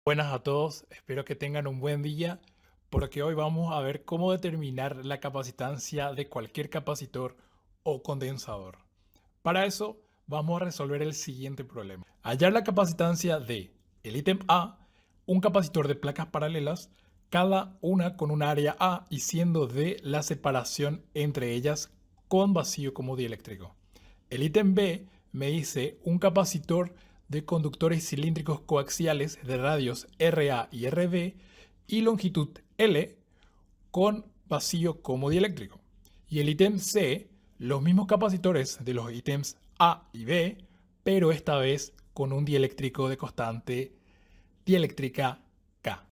Buenas a todos, espero que tengan un buen día porque hoy vamos a ver cómo determinar la capacitancia de cualquier capacitor o condensador. Para eso vamos a resolver el siguiente problema. Hallar la capacitancia de el ítem A, un capacitor de placas paralelas, cada una con un área A y siendo D la separación entre ellas con vacío como dieléctrico. El ítem B me dice un capacitor de conductores cilíndricos coaxiales de radios RA y RB y longitud L con vacío como dieléctrico. Y el ítem C, los mismos capacitores de los ítems A y B, pero esta vez con un dieléctrico de constante dieléctrica K.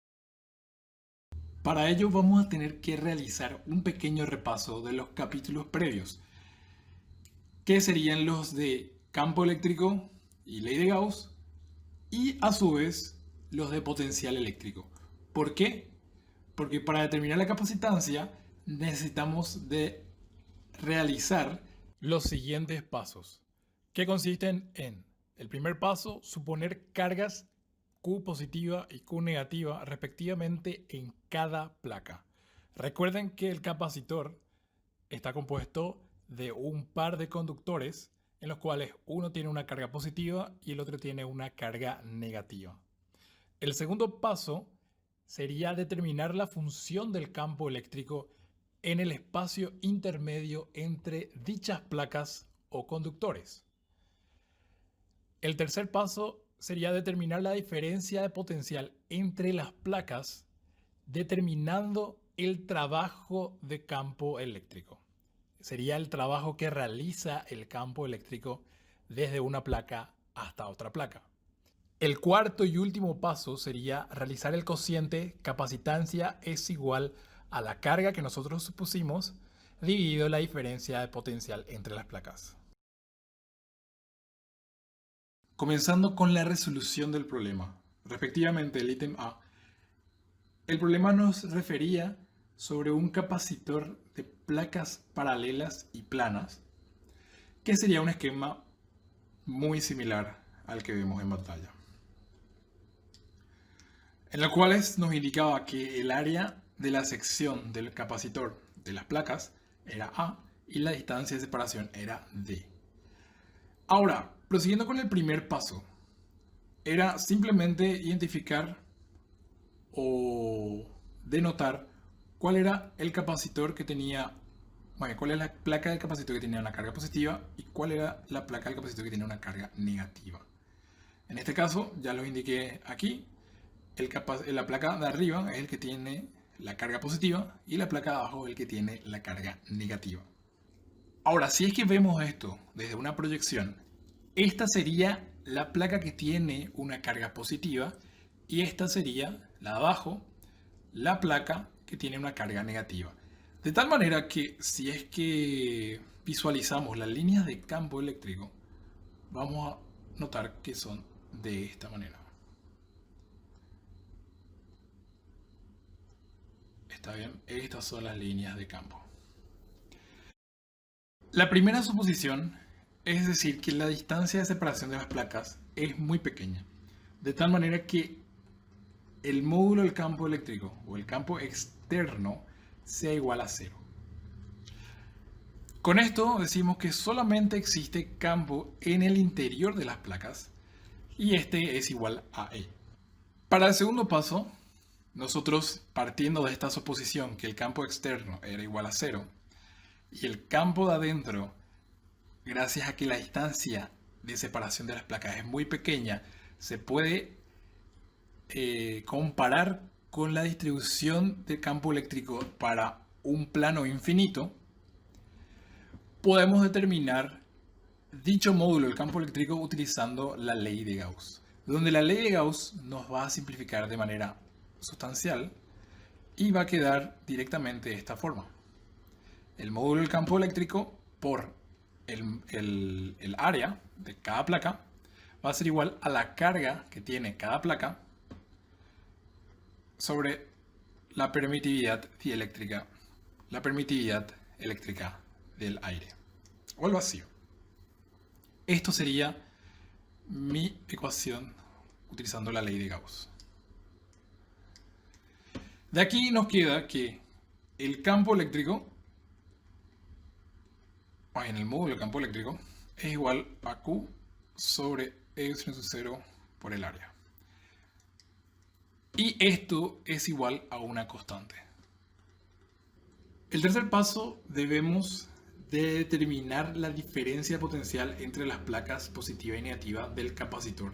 Para ello vamos a tener que realizar un pequeño repaso de los capítulos previos, que serían los de campo eléctrico y ley de Gauss, y a su vez los de potencial eléctrico. ¿Por qué? Porque para determinar la capacitancia necesitamos de realizar los siguientes pasos, que consisten en el primer paso, suponer cargas Q positiva y Q negativa respectivamente en cada placa. Recuerden que el capacitor está compuesto de un par de conductores en los cuales uno tiene una carga positiva y el otro tiene una carga negativa. El segundo paso sería determinar la función del campo eléctrico en el espacio intermedio entre dichas placas o conductores. El tercer paso sería determinar la diferencia de potencial entre las placas, determinando el trabajo de campo eléctrico. Sería el trabajo que realiza el campo eléctrico desde una placa hasta otra placa. El cuarto y último paso sería realizar el cociente capacitancia es igual a la carga que nosotros supusimos dividido la diferencia de potencial entre las placas. Comenzando con la resolución del problema. Respectivamente, el ítem A. El problema nos refería sobre un capacitor de placas paralelas y planas, que sería un esquema muy similar al que vemos en pantalla, en los cuales nos indicaba que el área de la sección del capacitor de las placas era A y la distancia de separación era D. Ahora, prosiguiendo con el primer paso, era simplemente identificar o denotar cuál era el capacitor que tenía, bueno, cuál es la placa del capacitor que tenía una carga positiva y cuál era la placa del capacitor que tenía una carga negativa. En este caso, ya lo indiqué aquí, la placa de arriba es el que tiene la carga positiva y la placa de abajo es el que tiene la carga negativa. Ahora, si es que vemos esto desde una proyección, esta sería la placa que tiene una carga positiva y esta sería la de abajo, la placa que tiene una carga negativa. De tal manera que si es que visualizamos las líneas de campo eléctrico, vamos a notar que son de esta manera. Está bien, estas son las líneas de campo. La primera suposición es decir que la distancia de separación de las placas es muy pequeña, de tal manera que el módulo del campo eléctrico o el campo externo sea igual a cero. Con esto decimos que solamente existe campo en el interior de las placas y este es igual a E. Para el segundo paso, nosotros partiendo de esta suposición que el campo externo era igual a cero y el campo de adentro, gracias a que la distancia de separación de las placas es muy pequeña, se puede comparar con la distribución del campo eléctrico para un plano infinito, podemos determinar dicho módulo del campo eléctrico utilizando la ley de Gauss, donde la ley de Gauss nos va a simplificar de manera sustancial y va a quedar directamente de esta forma. El módulo del campo eléctrico por el área de cada placa va a ser igual a la carga que tiene cada placa sobre la permitividad dieléctrica, la permitividad eléctrica del aire o el vacío. Esto sería mi ecuación utilizando la ley de Gauss. De aquí nos queda que el campo eléctrico, o en el módulo campo eléctrico, es igual a Q sobre epsilon sub 0 por el área. Y esto es igual a una constante. El tercer paso, debemos de determinar la diferencia potencial entre las placas positiva y negativa del capacitor.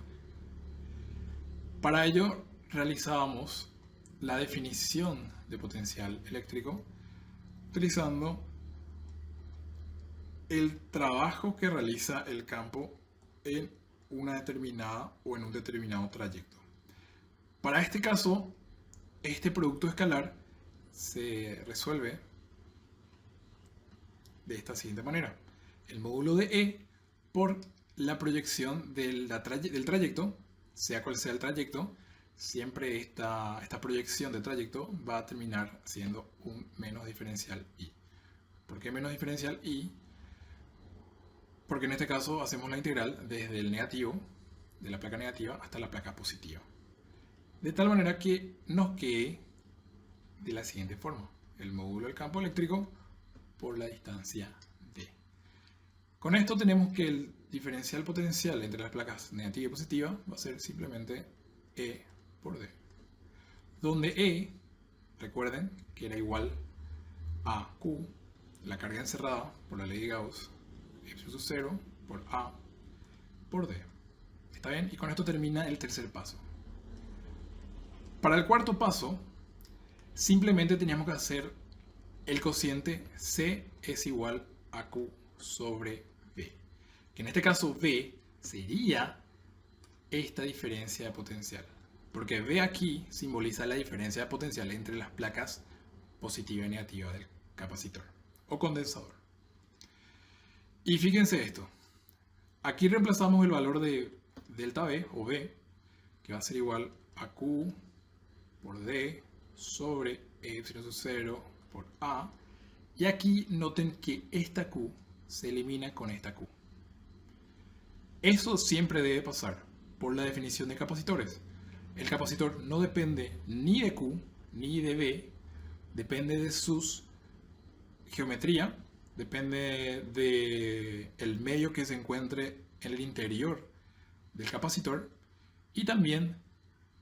Para ello realizábamos la definición de potencial eléctrico utilizando el trabajo que realiza el campo en una determinada o en un determinado trayecto. Para este caso, este producto escalar se resuelve de esta siguiente manera. El módulo de E por la proyección del trayecto, sea cual sea el trayecto, siempre esta proyección de trayecto va a terminar siendo un menos diferencial I. ¿Por qué menos diferencial I? Porque en este caso hacemos la integral desde el negativo, de la placa negativa, hasta la placa positiva. De tal manera que nos quede de la siguiente forma. El módulo del campo eléctrico por la distancia D. Con esto tenemos que el diferencial potencial entre las placas negativa y positiva va a ser simplemente E por D. Donde E, recuerden que era igual a Q, la carga encerrada por la ley de Gauss, epsilon sub 0 por A por D. ¿Está bien? Y con esto termina el tercer paso. Para el cuarto paso, simplemente teníamos que hacer el cociente C es igual a Q sobre V. Que en este caso V sería esta diferencia de potencial. Porque V aquí simboliza la diferencia de potencial entre las placas positiva y negativa del capacitor o condensador. Y fíjense esto. Aquí reemplazamos el valor de delta V o V, que va a ser igual a Q por D sobre epsilon sub 0 por A. Y aquí noten que esta Q se elimina con esta Q. Eso siempre debe pasar por la definición de capacitores. El capacitor no depende ni de Q ni de V, depende de sus geometría, depende del medio que se encuentre en el interior del capacitor y también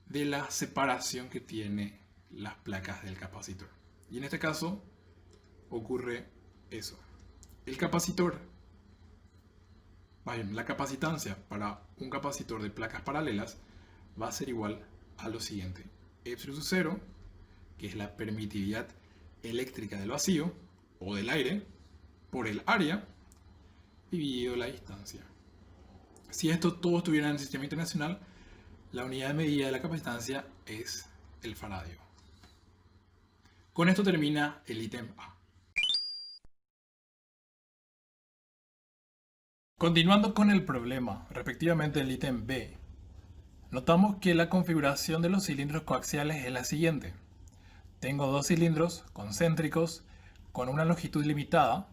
de la separación que tiene las placas del capacitor. Y en este caso ocurre eso. El capacitor, la capacitancia para un capacitor de placas paralelas va a ser igual a lo siguiente. Epsilon sub 0, que es la permitividad eléctrica del vacío o del aire, por el área dividido la distancia. Si esto todo estuviera en el sistema internacional, la unidad de medida de la capacitancia es el faradio. Con esto termina el ítem A. Continuando con el problema, respectivamente el ítem B, notamos que la configuración de los cilindros coaxiales es la siguiente. Tengo dos cilindros concéntricos con una longitud limitada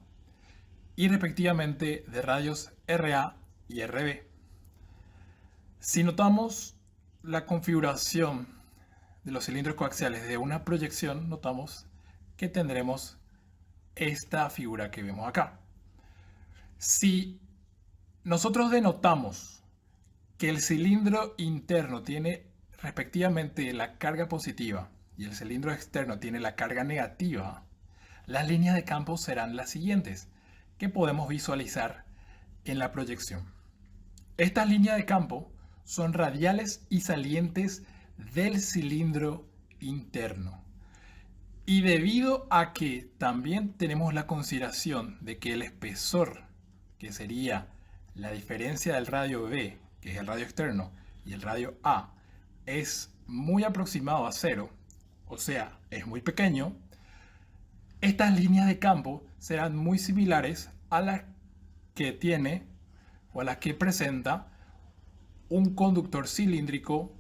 y respectivamente de radios RA y RB. Si notamos la configuración de los cilindros coaxiales de una proyección, notamos que tendremos esta figura que vemos acá. Si nosotros denotamos que el cilindro interno tiene respectivamente la carga positiva y el cilindro externo tiene la carga negativa, las líneas de campo serán las siguientes que podemos visualizar en la proyección. Estas líneas de campo son radiales y salientes del cilindro interno. Y debido a que también tenemos la consideración de que el espesor, que sería la diferencia del radio B, que es el radio externo, y el radio A, es muy aproximado a cero, o sea, es muy pequeño, estas líneas de campo serán muy similares a las que tiene o a las que presenta un conductor cilíndrico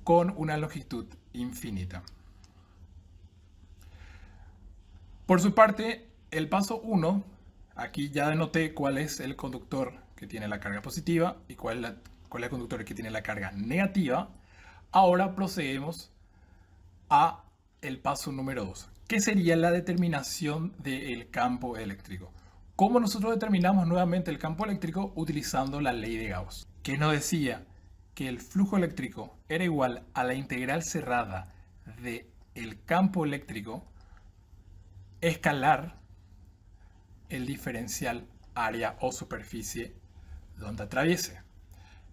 con una longitud infinita. Por su parte, el paso 1, aquí ya denoté cuál es el conductor que tiene la carga positiva y cuál es el conductor que tiene la carga negativa. Ahora procedemos a el paso número 2, que sería la determinación del campo eléctrico. ¿Cómo nosotros determinamos nuevamente el campo eléctrico? Utilizando la ley de Gauss, que nos decía que el flujo eléctrico era igual a la integral cerrada del campo eléctrico escalar el diferencial área o superficie donde atraviese.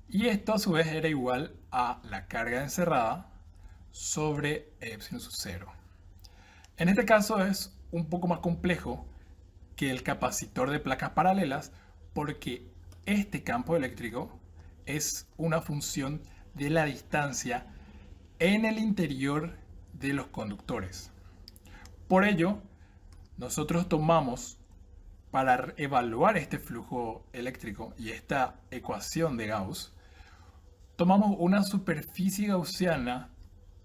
Y esto a su vez era igual a la carga encerrada sobre epsilon sub 0. En este caso es un poco más complejo que el capacitor de placas paralelas, porque este campo eléctrico es una función de la distancia en el interior de los conductores. Por ello, nosotros tomamos, para evaluar este flujo eléctrico y esta ecuación de Gauss, tomamos una superficie gaussiana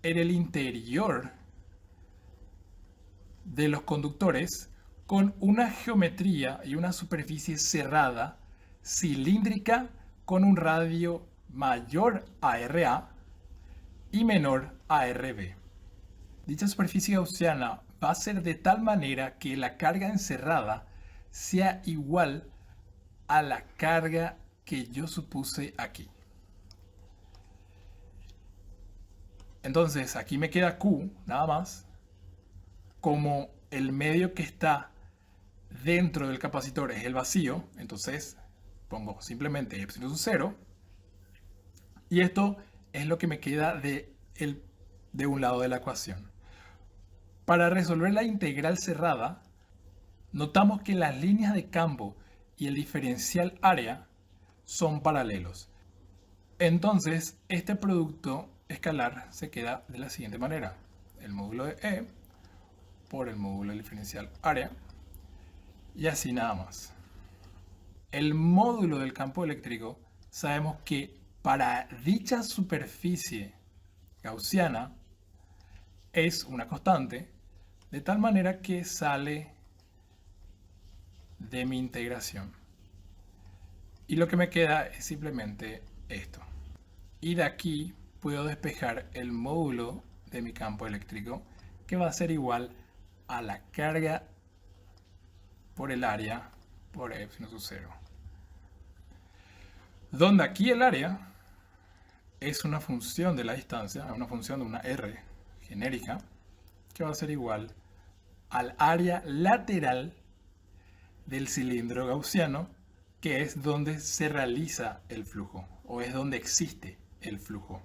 en el interior de los conductores con una geometría y una superficie cerrada, cilíndrica, con un radio mayor a RA y menor a RB. Dicha superficie gaussiana va a ser de tal manera que la carga encerrada sea igual a la carga que yo supuse aquí. Entonces aquí me queda Q nada más, como el medio que está dentro del capacitor es el vacío, entonces pongo simplemente epsilon sub 0, y esto es lo que me queda de un lado de la ecuación. Para resolver la integral cerrada, notamos que las líneas de campo y el diferencial área son paralelos. Entonces, este producto escalar se queda de la siguiente manera. El módulo de E por el módulo del diferencial área, y así nada más. El módulo del campo eléctrico, sabemos que para dicha superficie gaussiana es una constante, de tal manera que sale de mi integración. Y lo que me queda es simplemente esto. Y de aquí puedo despejar el módulo de mi campo eléctrico, que va a ser igual a la carga por el área por epsilon sub 0. Donde aquí el área es una función de la distancia, una función de una R genérica, que va a ser igual al área lateral del cilindro gaussiano, que es donde se realiza el flujo, o es donde existe el flujo.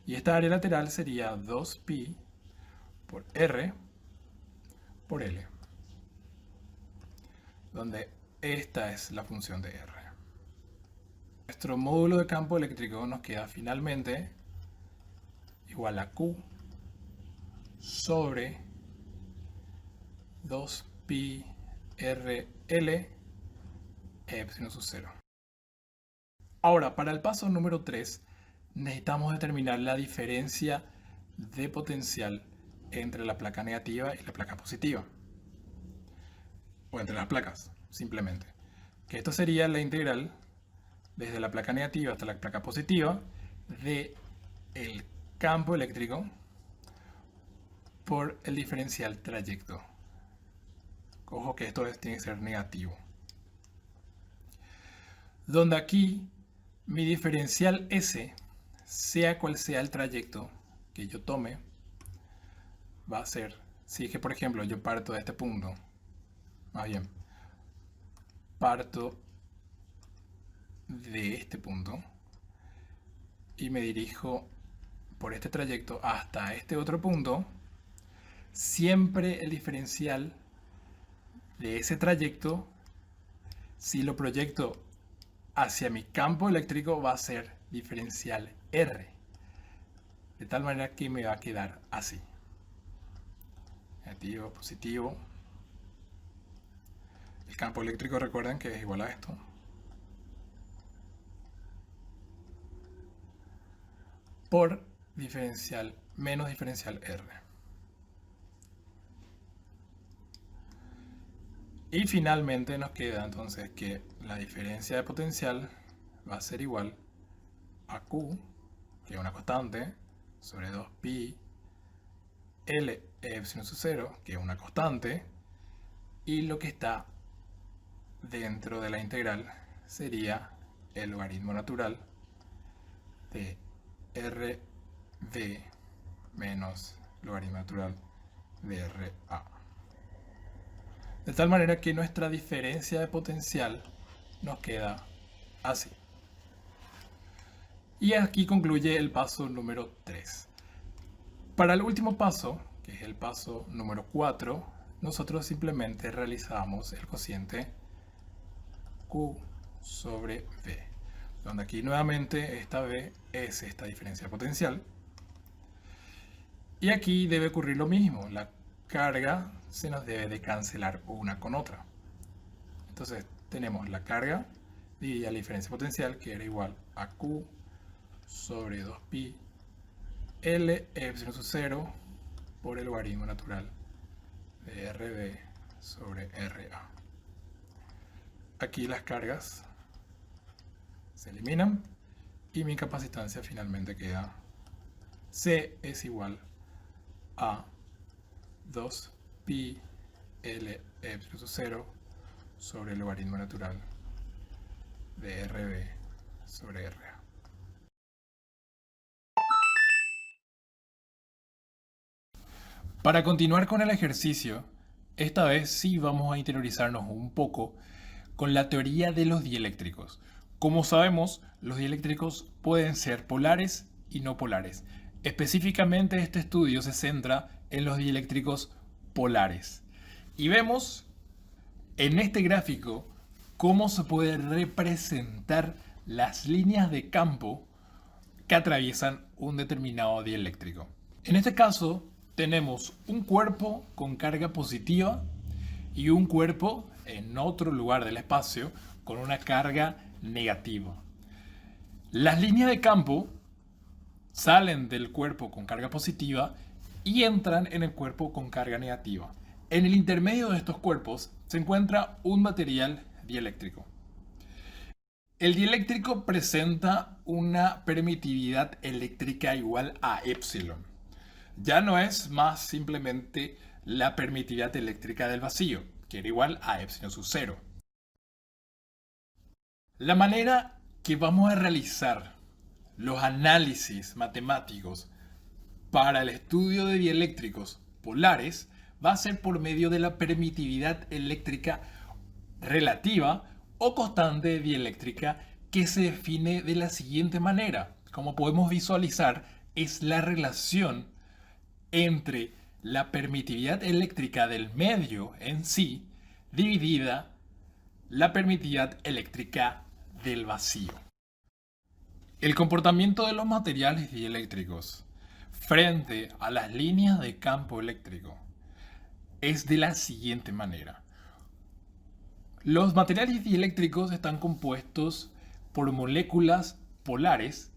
Y esta área lateral sería 2pi por R por L, donde esta es la función de R. Nuestro módulo de campo eléctrico nos queda finalmente igual a Q sobre 2pi RL epsilon sub 0. Ahora, para el paso número 3, necesitamos determinar la diferencia de potencial entre la placa negativa y la placa positiva. O entre las placas, simplemente. Que esto sería la integral desde la placa negativa hasta la placa positiva de el campo eléctrico por el diferencial trayecto. Ojo que esto tiene que ser negativo. Donde aquí mi diferencial S, sea cual sea el trayecto que yo tome, va a ser, si es que por ejemplo yo parto de este punto, más bien, parto de este punto y me dirijo por este trayecto hasta este otro punto, siempre el diferencial de ese trayecto, si lo proyecto hacia mi campo eléctrico, va a ser diferencial R, de tal manera que me va a quedar así: negativo, positivo. El campo eléctrico, recuerden que es igual a esto, por diferencial menos diferencial R. Y finalmente nos queda entonces que la diferencia de potencial va a ser igual a Q, que es una constante, sobre 2pi L epsilon sub 0, que es una constante, y lo que está dentro de la integral sería el logaritmo natural de RV menos logaritmo natural de RA. De tal manera que nuestra diferencia de potencial nos queda así. Y aquí concluye el paso número 3. Para el último paso, que es el paso número 4, nosotros simplemente realizamos el cociente Q sobre V, donde aquí nuevamente esta V es esta diferencia potencial. Y aquí debe ocurrir lo mismo, la carga se nos debe de cancelar una con otra. Entonces tenemos la carga dividida la diferencia potencial, que era igual a Q sobre 2pi L epsilon sub 0 por el logaritmo natural de RB sobre RA. Aquí las cargas se eliminan y mi capacitancia finalmente queda C es igual a 2pi L epsilon sub 0 sobre el logaritmo natural de RB sobre RA. Para continuar con el ejercicio, esta vez sí vamos a interiorizarnos un poco con la teoría de los dieléctricos. Como sabemos, los dieléctricos pueden ser polares y no polares. Específicamente este estudio se centra en los dieléctricos polares. Y vemos en este gráfico cómo se puede representar las líneas de campo que atraviesan un determinado dieléctrico. En este caso, tenemos un cuerpo con carga positiva y un cuerpo en otro lugar del espacio con una carga negativa. Las líneas de campo salen del cuerpo con carga positiva y entran en el cuerpo con carga negativa. En el intermedio de estos cuerpos se encuentra un material dieléctrico. El dieléctrico presenta una permitividad eléctrica igual a epsilon. Ya no es más simplemente la permitividad eléctrica del vacío, que era igual a epsilon sub 0. La manera que vamos a realizar los análisis matemáticos para el estudio de dieléctricos polares va a ser por medio de la permitividad eléctrica relativa o constante dieléctrica, que se define de la siguiente manera. Como podemos visualizar, es la relación entre la permitividad eléctrica del medio en sí dividida la permitividad eléctrica del vacío. El comportamiento de los materiales dieléctricos frente a las líneas de campo eléctrico es de la siguiente manera. Los materiales dieléctricos están compuestos por moléculas polares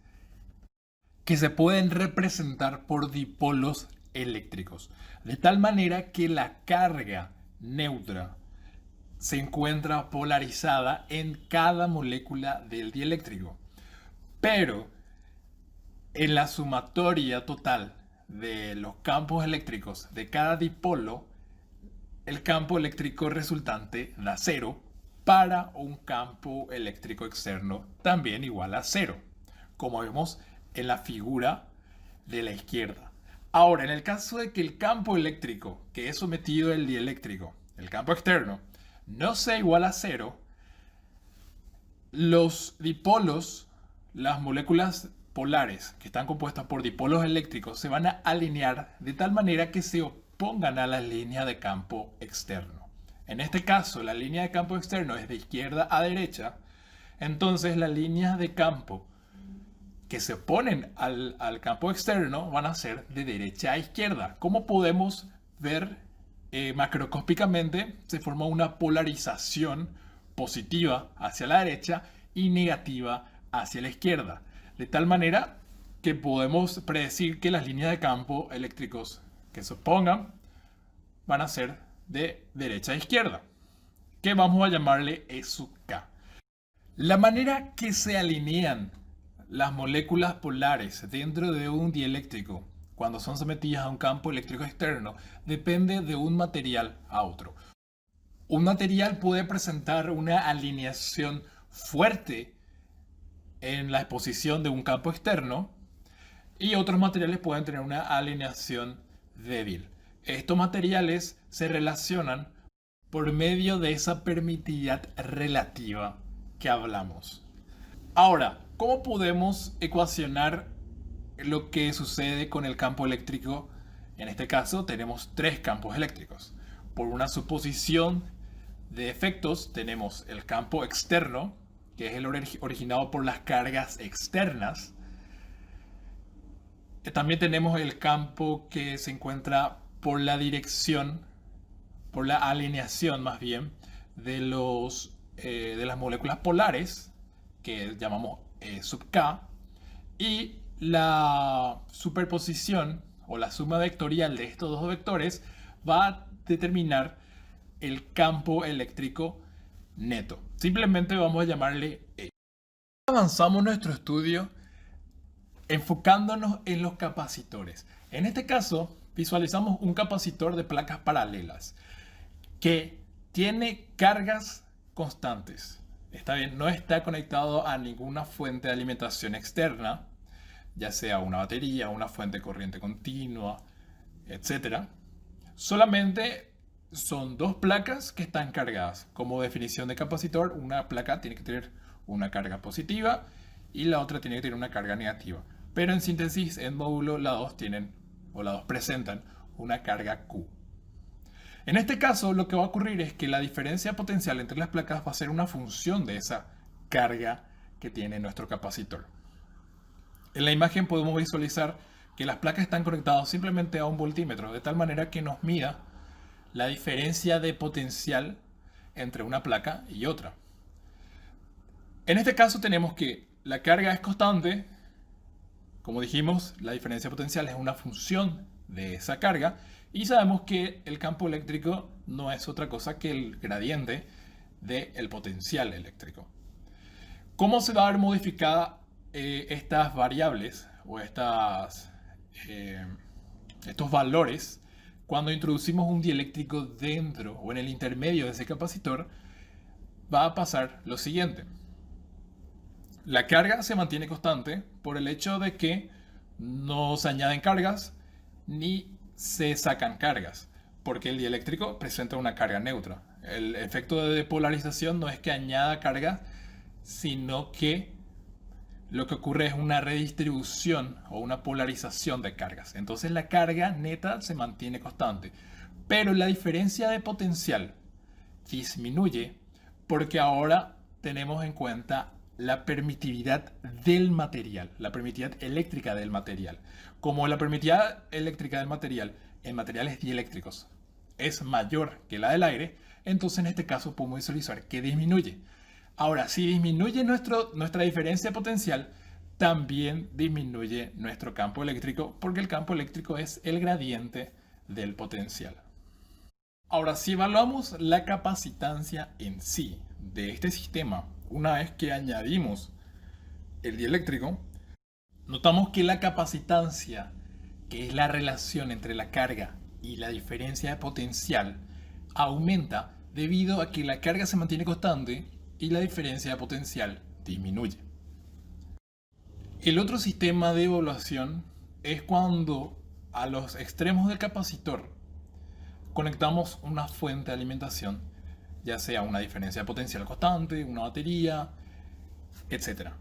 que se pueden representar por dipolos eléctricos, de tal manera que la carga neutra se encuentra polarizada en cada molécula del dieléctrico. Pero en la sumatoria total de los campos eléctricos de cada dipolo, el campo eléctrico resultante da 0 para un campo eléctrico externo también igual a 0, como vemos en la figura de la izquierda. Ahora, en el caso de que el campo eléctrico que es sometido al dieléctrico, el campo externo, no sea igual a 0, los dipolos, las moléculas polares que están compuestas por dipolos eléctricos, se van a alinear de tal manera que se opongan a la línea de campo externo. En este caso, la línea de campo externo es de izquierda a derecha, entonces las líneas de campo que se oponen al campo externo van a ser de derecha a izquierda. Como podemos ver macroscópicamente, se forma una polarización positiva hacia la derecha y negativa hacia la izquierda. De tal manera que podemos predecir que las líneas de campo eléctricos que se opongan van a ser de derecha a izquierda, que vamos a llamarle E sub K. La manera que se alinean las moléculas polares dentro de un dieléctrico cuando son sometidas a un campo eléctrico externo, depende de un material a otro. Un material puede presentar una alineación fuerte en la exposición de un campo externo y otros materiales pueden tener una alineación débil. Estos materiales se relacionan por medio de esa permitividad relativa que hablamos. Ahora, ¿cómo podemos ecuacionar lo que sucede con el campo eléctrico? En este caso tenemos tres campos eléctricos. Por una suposición de efectos tenemos el campo externo, que es el originado por las cargas externas. También tenemos el campo que se encuentra por la dirección, por la alineación más bien, de las moléculas polares, que llamamos sub K, y la superposición o la suma vectorial de estos dos vectores va a determinar el campo eléctrico neto. Simplemente vamos a llamarle E. Avanzamos nuestro estudio enfocándonos en los capacitores. En este caso, visualizamos un capacitor de placas paralelas que tiene cargas constantes. Está bien, no está conectado a ninguna fuente de alimentación externa, ya sea una batería, una fuente de corriente continua, etc. Solamente son dos placas que están cargadas. Como definición de capacitor, una placa tiene que tener una carga positiva y la otra tiene que tener una carga negativa. Pero en síntesis, en módulo, las dos presentan una carga Q. En este caso, lo que va a ocurrir es que la diferencia potencial entre las placas va a ser una función de esa carga que tiene nuestro capacitor. En la imagen podemos visualizar que las placas están conectadas simplemente a un voltímetro, de tal manera que nos mida la diferencia de potencial entre una placa y otra. En este caso tenemos que la carga es constante. Como dijimos, la diferencia potencial es una función de esa carga y sabemos que el campo eléctrico no es otra cosa que el gradiente del potencial eléctrico. ¿Cómo se va a ver modificada estas variables o estos valores cuando introducimos un dieléctrico dentro o en el intermedio de ese capacitor? Va a pasar lo siguiente. La carga se mantiene constante por el hecho de que no se añaden cargas ni se sacan cargas, porque el dieléctrico presenta una carga neutra. El efecto de depolarización no es que añada carga, sino que lo que ocurre es una redistribución o una polarización de cargas. Entonces la carga neta se mantiene constante, pero la diferencia de potencial disminuye porque ahora tenemos en cuenta la permitividad del material, la permitividad eléctrica del material. Como la permitividad eléctrica del material en materiales dieléctricos es mayor que la del aire, entonces en este caso podemos visualizar que disminuye. Ahora, si disminuye nuestra diferencia potencial, también disminuye nuestro campo eléctrico, porque el campo eléctrico es el gradiente del potencial. Ahora, si evaluamos la capacitancia en sí de este sistema, una vez que añadimos el dieléctrico, notamos que la capacitancia, que es la relación entre la carga y la diferencia de potencial, aumenta debido a que la carga se mantiene constante y la diferencia de potencial disminuye. El otro sistema de evaluación es cuando a los extremos del capacitor conectamos una fuente de alimentación, ya sea una diferencia de potencial constante, una batería, etc.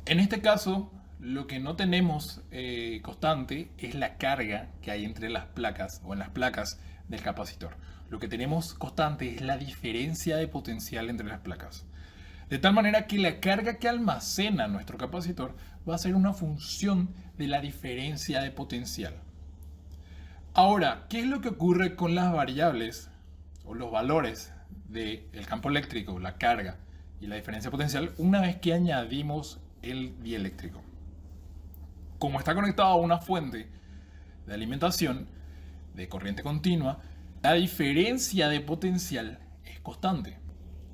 En este caso, lo que no tenemos constante es la carga que hay entre las placas o en las placas del capacitor. Lo que tenemos constante es la diferencia de potencial entre las placas. De tal manera que la carga que almacena nuestro capacitor va a ser una función de la diferencia de potencial. Ahora, ¿qué es lo que ocurre con las variables o los valores del campo eléctrico, la carga y la diferencia potencial una vez que añadimos el dieléctrico? Como está conectado a una fuente de alimentación de corriente continua, la diferencia de potencial es constante.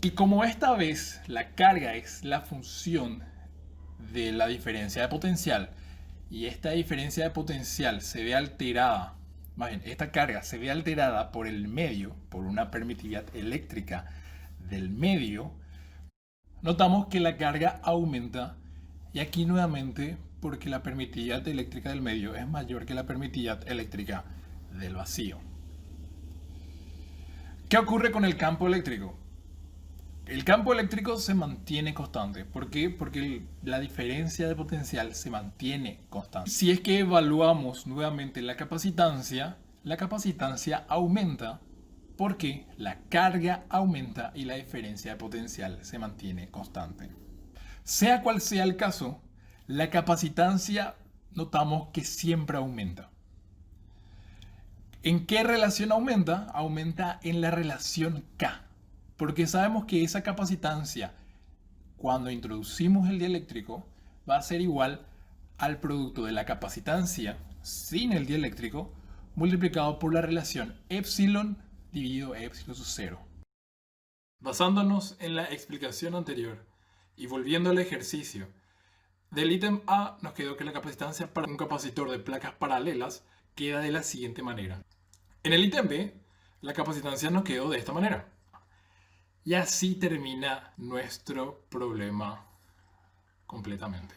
Y como esta vez la carga es la función de la diferencia de potencial y esta diferencia de potencial se ve alterada, más bien, esta carga se ve alterada por el medio, por una permitividad eléctrica del medio, notamos que la carga aumenta y aquí nuevamente porque la permitividad eléctrica del medio es mayor que la permitividad eléctrica del vacío. ¿Qué ocurre con el campo eléctrico? El campo eléctrico se mantiene constante. ¿Por qué? Porque la diferencia de potencial se mantiene constante. Si es que evaluamos nuevamente la capacitancia aumenta porque la carga aumenta y la diferencia de potencial se mantiene constante. Sea cual sea el caso, la capacitancia notamos que siempre aumenta. ¿En qué relación aumenta? Aumenta en la relación K. Porque sabemos que esa capacitancia, cuando introducimos el dieléctrico, va a ser igual al producto de la capacitancia sin el dieléctrico multiplicado por la relación epsilon dividido epsilon sub 0. Basándonos en la explicación anterior y volviendo al ejercicio, del ítem A nos quedó que la capacitancia para un capacitor de placas paralelas queda de la siguiente manera. En el ítem B, la capacitancia nos quedó de esta manera. Y así termina nuestro problema completamente.